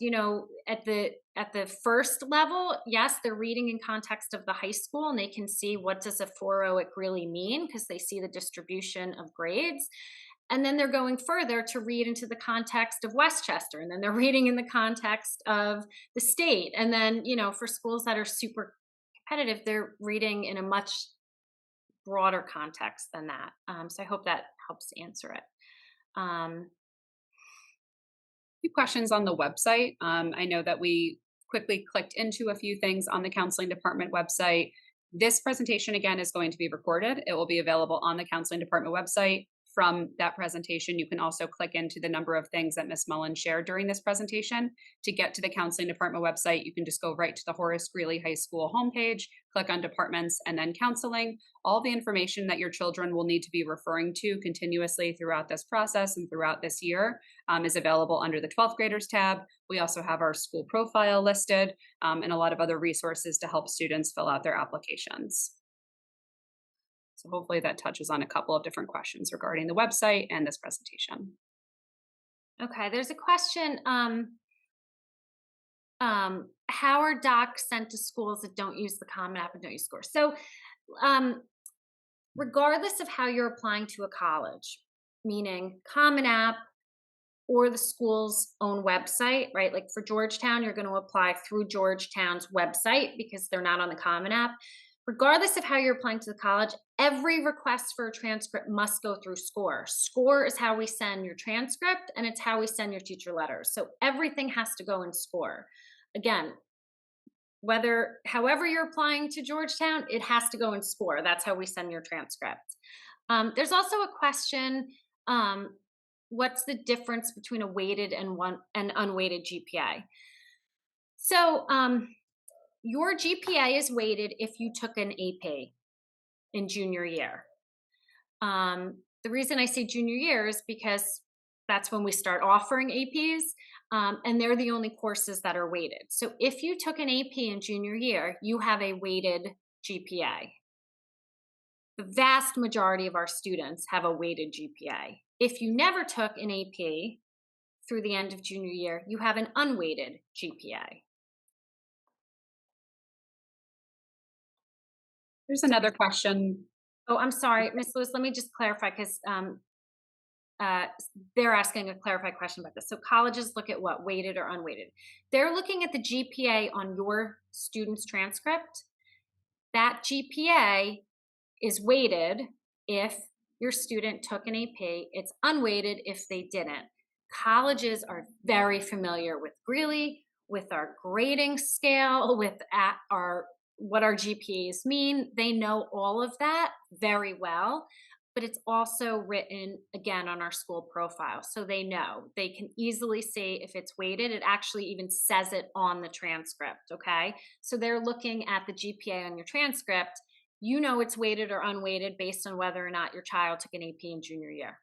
At the first level, yes, they're reading in context of the high school, and they can see what does a 4.0 at Greeley mean because they see the distribution of grades. And then they're going further to read into the context of Westchester, and then they're reading in the context of the state. And then, for schools that are super competitive, they're reading in a much broader context than that. So I hope that helps answer it. Um, Few questions on the website. I know that we quickly clicked into a few things on the counseling department website. This presentation, again, is going to be recorded. It will be available on the counseling department website. From that presentation, you can also click into the number of things that Ms. Mullen shared during this presentation. To get to the counseling department website, you can just go right to the Horace Greeley High School homepage, click on departments, and then counseling. All the information that your children will need to be referring to continuously throughout this process and throughout this year is available under the 12th graders tab. We also have our school profile listed and a lot of other resources to help students fill out their applications. So hopefully that touches on a couple of different questions regarding the website and this presentation. okay, there's a question. How are docs sent to schools that don't use the Common App and don't use scores? So, um, regardless of how you're applying to a college, meaning Common App or the school's own website, right? Like for Georgetown, you're going to apply through Georgetown's website because they're not on the Common App. Regardless of how you're applying to the college, every request for a transcript must go through SCORE. SCORE is how we send your transcript, and it's how we send your teacher letters. So everything has to go in SCORE. Again, however you're applying to Georgetown, it has to go in SCORE. That's how we send your transcript. There's also a question, what's the difference between a weighted and unweighted GPA? So your GPA is weighted if you took an AP in junior year. The reason I say junior year is because that's when we start offering APs, and they're the only courses that are weighted. So if you took an AP in junior year, you have a weighted GPA. The vast majority of our students have a weighted GPA. If you never took an AP through the end of junior year, you have an unweighted GPA. There's another question. Oh, I'm sorry, Miss Lewis, let me just clarify because they're asking a clarified question about this. So colleges look at what, weighted or unweighted? They're looking at the GPA on your student's transcript. That GPA is weighted if your student took an AP. It's unweighted if they didn't. Colleges are very familiar with Greeley, with our grading scale, with what our GPAs mean. They know all of that very well, but it's also written again on our school profile. So they know, they can easily see if it's weighted. It actually even says it on the transcript. Okay. So they're looking at the GPA on your transcript. You know it's weighted or unweighted based on whether or not your child took an AP in junior year.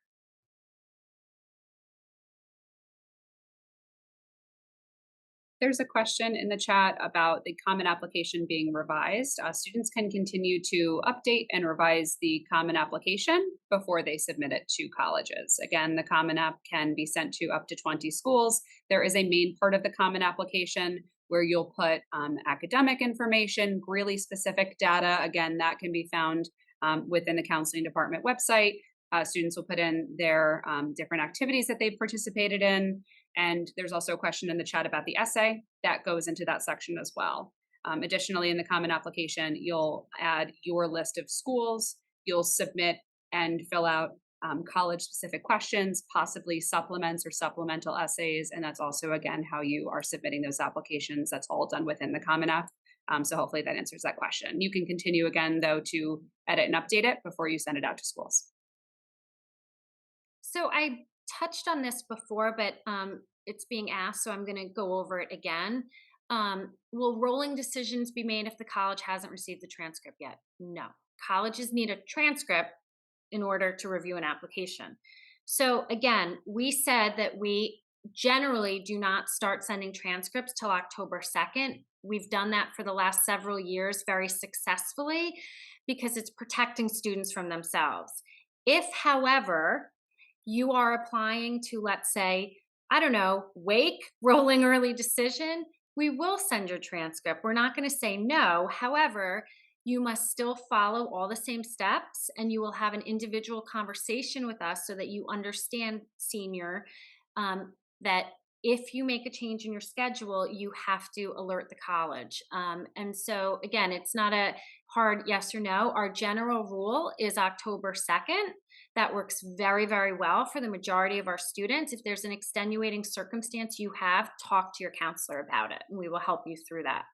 There's a question in the chat about the Common Application being revised. Students can continue to update and revise the Common Application before they submit it to colleges. Again, the Common App can be sent to up to 20 schools. There is a main part of the Common Application where you'll put academic information, Greeley specific data. Again, that can be found within the counseling department website. Students will put in their different activities that they've participated in. And there's also a question in the chat about the essay that goes into that section as well. Additionally, in the Common Application, you'll add your list of schools, you'll submit and fill out college specific questions, possibly supplements or supplemental essays. And that's also, again, how you are submitting those applications. That's all done within the Common App. So hopefully that answers that question. You can continue again, though, to edit and update it before you send it out to schools. So I touched on this before, but it's being asked, so I'm going to go over it again. Will rolling decisions be made if the college hasn't received the transcript yet? No. Colleges need a transcript in order to review an application. So again, we said that we generally do not start sending transcripts till October 2nd. We've done that for the last several years very successfully because it's protecting students from themselves. If, however, you are applying to, let's say, I don't know, Wake, rolling early decision, we will send your transcript. We're not going to say no. However, you must still follow all the same steps and you will have an individual conversation with us so that you understand, senior, that if you make a change in your schedule, you have to alert the college. And so, again, it's not a hard yes or no. Our general rule is October 2nd. That works very, very well for the majority of our students. If there's an extenuating circumstance you have, talk to your counselor about it, and we will help you through that.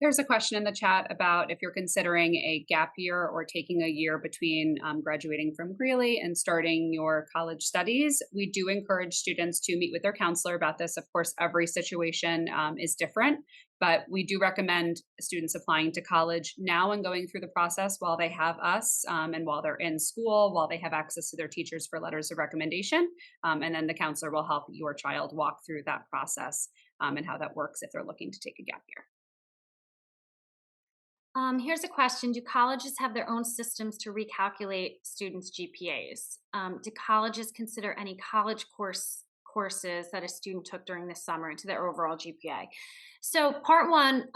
There's a question in the chat about if you're considering a gap year or taking a year between graduating from Greeley and starting your college studies. We do encourage students to meet with their counselor about this. Of course, every situation is different, but we do recommend students applying to college now and going through the process while they have us and while they're in school, while they have access to their teachers for letters of recommendation. And then the counselor will help your child walk through that process and how that works if they're looking to take a gap year. Here's a question. Do colleges have their own systems to recalculate students' GPAs? Do colleges consider any college courses that a student took during the summer into their overall GPA? So part one,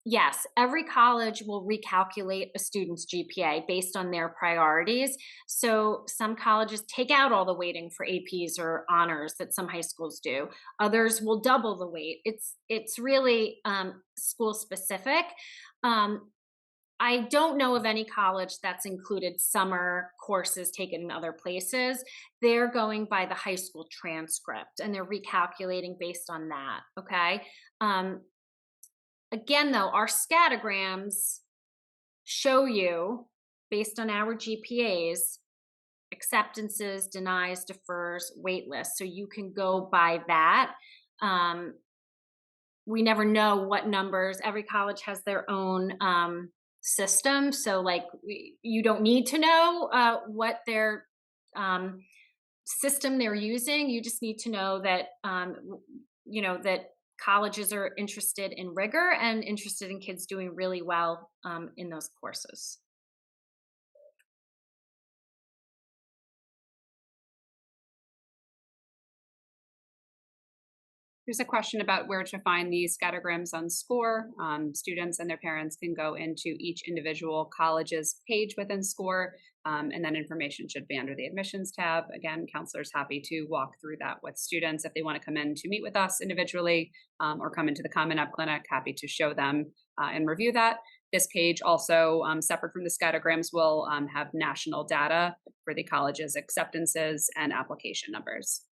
yes, every college will recalculate a student's GPA based on their priorities. So some colleges take out all the weighting for APs or honors that some high schools do. Others will double the weight. It's really school specific. I don't know of any college that's included summer courses taken in other places. They're going by the high school transcript and they're recalculating based on that. Okay. Again, though, our scattergrams show you based on our GPAs, acceptances, denies, defers, wait lists. So you can go by that. We never know what numbers. Every college has their own system, so like you don't need to know what their system they're using. You just need to know that that colleges are interested in rigor and interested in kids doing really well in those courses. There's a question about where to find these scattergrams on SCORE. Students and their parents can go into each individual college's page within SCORE, and then information should be under the admissions tab. Again, counselors happy to walk through that with students if they want to come in to meet with us individually or come into the Common App Clinic, happy to show them and review that. This page also, separate from the scattergrams, will have national data for the college's acceptances and application numbers.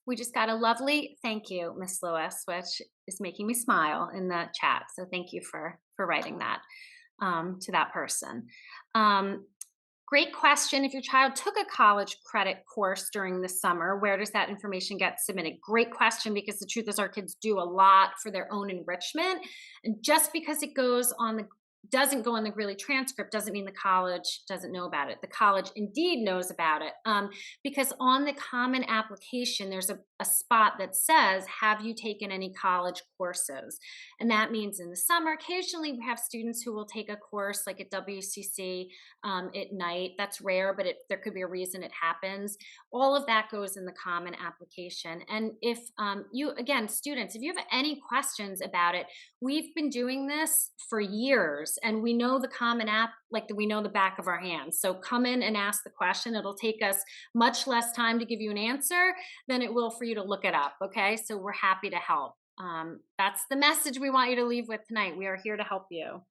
We just got a lovely thank you, Miss Lewis, which is making me smile in the chat. So thank you for writing that to that person. Great question. If your child took a college credit course during the summer, where does that information get submitted? Great question, because the truth is our kids do a lot for their own enrichment. And just because it goes on doesn't go on the Greeley transcript doesn't mean the college doesn't know about it. The college indeed knows about it, because on the common application, there's a spot that says, have you taken any college courses? And that means in the summer, occasionally we have students who will take a course like at WCC at night. That's rare, but there could be a reason it happens. All of that goes in the common application. And if again, students, if you have any questions about it, we've been doing this for years and we know the common app like we know the back of our hands. So come in and ask the question. It'll take us much less time to give you an answer than it will for you to look it up. Okay. So we're happy to help. That's the message we want you to leave with tonight. We are here to help you.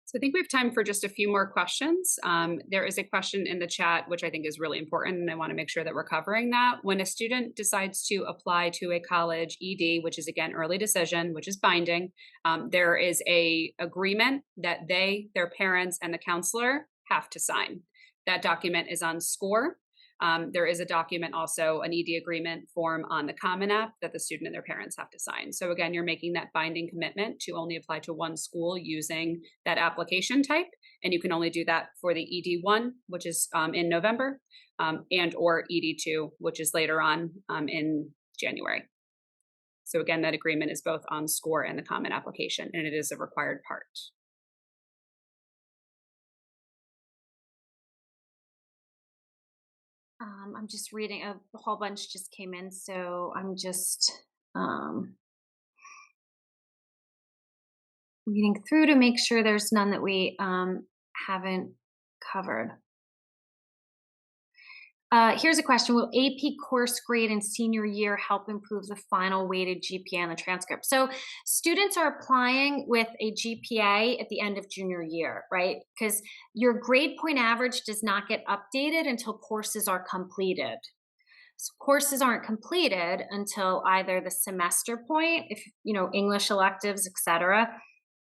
So I think we have time for just a few more questions. There is a question in the chat, which I think is really important, and I want to make sure that we're covering that. When a student decides to apply to a college ED, which is again early decision, which is binding, there is a agreement that their parents, and the counselor have to sign. That document is on SCORE. There is a document also, an ED agreement form on the Common App that the student and their parents have to sign. So again, you're making that binding commitment to only apply to one school using that application type. And you can only do that for the ED1, which is in November, and or ED2, which is later on in January. So again, that agreement is both on SCORE and the Common Application, and it is a required part. I'm just reading, a whole bunch just came in, so I'm just reading through to make sure there's none that we haven't covered. Here's a question. Will AP course grade in senior year help improve the final weighted GPA on the transcript? So students are applying with a GPA at the end of junior year, right? Because your grade point average does not get updated until courses are completed. So courses aren't completed until either the semester point, if English electives, etc.,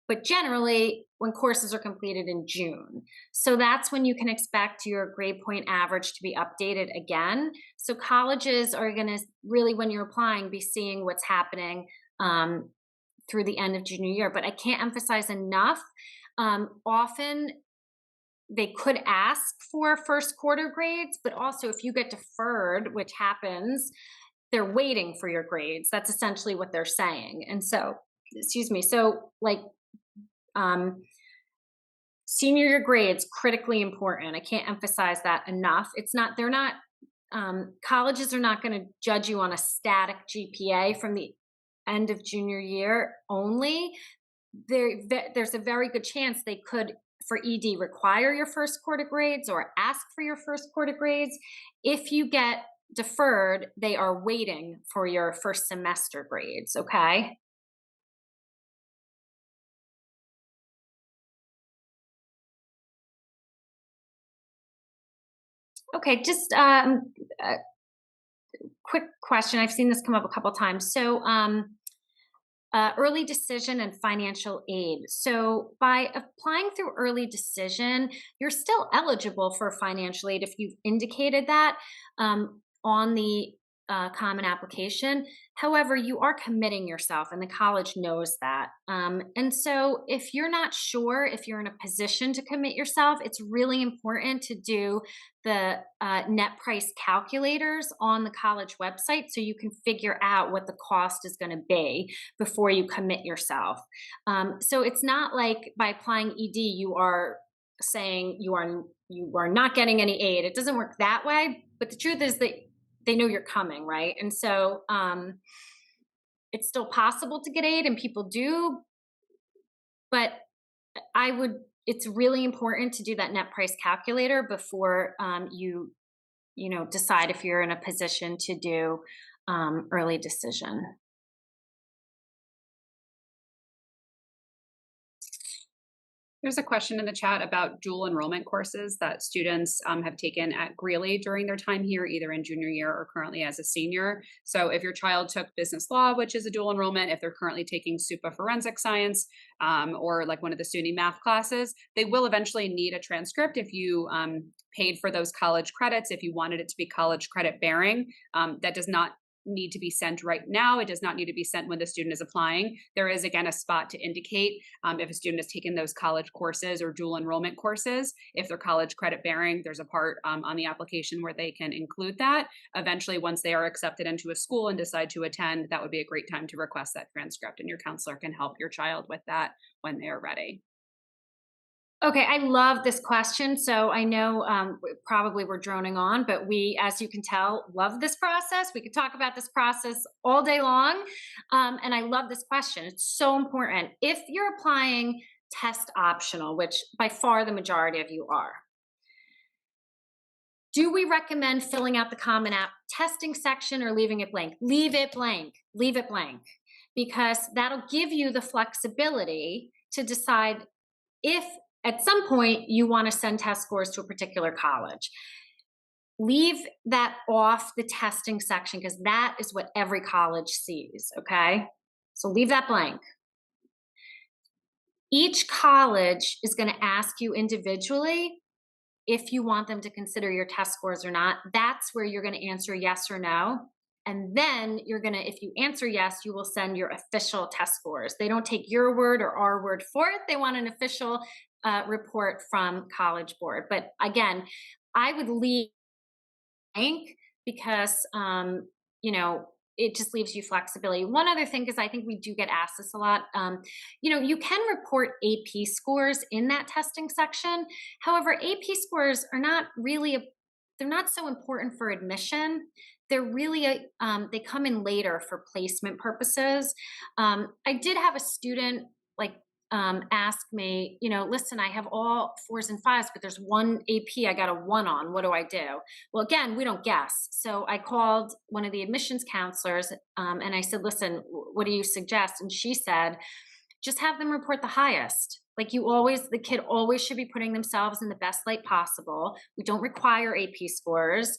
but generally when courses are completed in June. So that's when you can expect your grade point average to be updated again. So colleges are going to really, when you're applying, be seeing what's happening through the end of junior year. But I can't emphasize enough, often they could ask for first quarter grades, but also if you get deferred, which happens, they're waiting for your grades. That's essentially what they're saying. And so, so like, senior year grades, critically important. I can't emphasize that enough. Colleges are not going to judge you on a static GPA from the end of junior year only. There's a very good chance they could, for ED, require your first quarter grades or ask for your first quarter grades. If you get deferred, they are waiting for your first semester grades, okay? Okay, just a quick question. I've seen this come up a couple times. So early decision and financial aid. So by applying through early decision, you're still eligible for financial aid if you've indicated that on the common application. However, you are committing yourself and the college knows that. And so if you're not sure if you're in a position to commit yourself, it's really important to do the net price calculators on the college website so you can figure out what the cost is going to be before you commit yourself. So it's not like by applying ED, you are saying you are not getting any aid. It doesn't work that way. But the truth is that they know you're coming, right? And so it's still possible to get aid and people do, but it's really important to do that net price calculator before you decide if you're in a position to do early decision. There's a question in the chat about dual enrollment courses that students have taken at Greeley during their time here, either in junior year or currently as a senior. So if your child took business law, which is a dual enrollment, if they're currently taking SUPA forensic science or like one of the SUNY math classes, they will eventually need a transcript if you paid for those college credits, if you wanted it to be college credit bearing. That does not need to be sent right now. It does not need to be sent when the student is applying. There is, again, a spot to indicate if a student has taken those college courses or dual enrollment courses. If they're college credit bearing, there's a part on the application where they can include that. Eventually, once they are accepted into a school and decide to attend, that would be a great time to request that transcript, and your counselor can help your child with that when they are ready. Okay, I love this question. So I know probably we're droning on, but we, as you can tell, love this process. We could talk about this process all day long. And I love this question. It's so important. If you're applying test optional, which by far the majority of you are, do we recommend filling out the Common App testing section or leaving it blank? Leave it blank. Leave it blank. Because that'll give you the flexibility to decide if at some point you want to send test scores to a particular college. Leave that off the testing section because that is what every college sees, okay? So leave that blank. Each college is going to ask you individually if you want them to consider your test scores or not. That's where you're going to answer yes or no. And then you're going to, if you answer yes, you will send your official test scores. They don't take your word or our word for it. They want an official report from College Board. But again, I would leave blank because, it just leaves you flexibility. One other thing, because I think we do get asked this a lot, you can report AP scores in that testing section. However, AP scores are not really, they're not so important for admission. They're really, they come in later for placement purposes. I did have a student ask me, listen, I have all 4s and 5s, but there's one AP I got a 1 on. What do I do? Well, again, we don't guess. So I called one of the admissions counselors and I said, listen, what do you suggest? And she said, just have them report the highest. Like the kid always should be putting themselves in the best light possible. We don't require AP scores.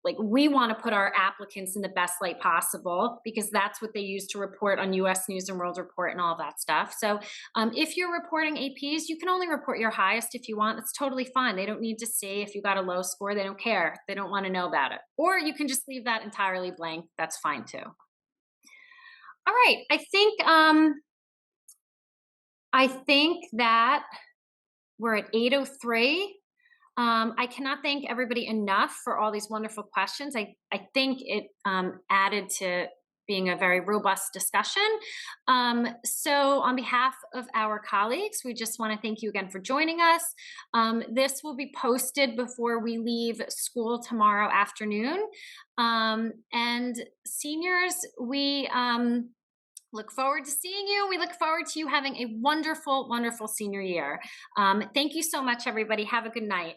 Like, we want to put our applicants in the best light possible because that's what they use to report on US News and World Report and all that stuff. So if you're reporting APs, you can only report your highest if you want. It's totally fine. They don't need to see if you got a low score. They don't care. They don't want to know about it. Or you can just leave that entirely blank. That's fine too. All right. I think that we're at 8:03. I cannot thank everybody enough for all these wonderful questions. I think it added to being a very robust discussion. So on behalf of our colleagues, we just want to thank you again for joining us. This will be posted before we leave school tomorrow afternoon. And seniors, we look forward to seeing you. We look forward to you having a wonderful, wonderful senior year. Thank you so much, everybody. Have a good night.